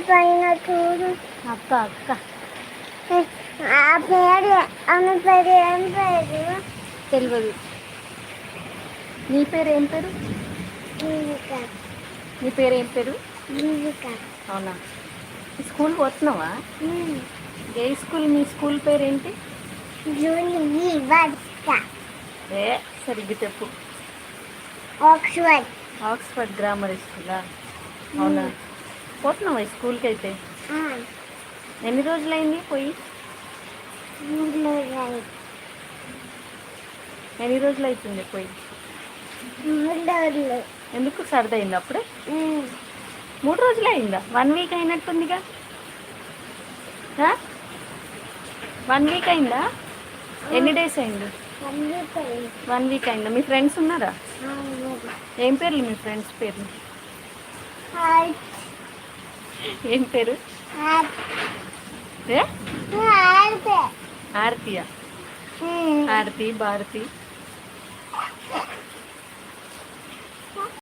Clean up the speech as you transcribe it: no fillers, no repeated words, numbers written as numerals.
పైన చూడు. అక్క అక్క ఆ పేరు ఆమె పేరు ఏం పేరు? తెలియదు. నీ పేరు ఏం పేరు? జీవిక. నీ పేరు ఏం పేరు? జీవిక. అవునా, స్కూల్ పోతున్నావా? ఏ స్కూల్? మీ స్కూల్ పేరు ఏంటి? ఏ సరిగ్గా చెప్పు. ఆక్స్ఫర్డ్. ఆక్స్ఫర్డ్ గ్రామర్ స్కూలా? అవునా, పోతున్నావా ఈ స్కూల్కి అయితే? ఎన్ని రోజులైంది పోయి? ఎన్ని రోజులు అవుతుంది పోయి? 3 రోజులు. ఎందుకు సర్దయింది అప్పుడే? 3 రోజులే అయిందా? 1 వీక్ అయినట్టుందిగా. 1 వీక్ అయిందా? ఎన్ని డేస్ అయింది? 1 వీక్ అయిందా? మీ ఫ్రెండ్స్ ఉన్నారా? ఏం పేర్లు మీ ఫ్రెండ్స్ పేర్లు? ఏం పేరు? ఆరతియా? ఆరతి, భారతి.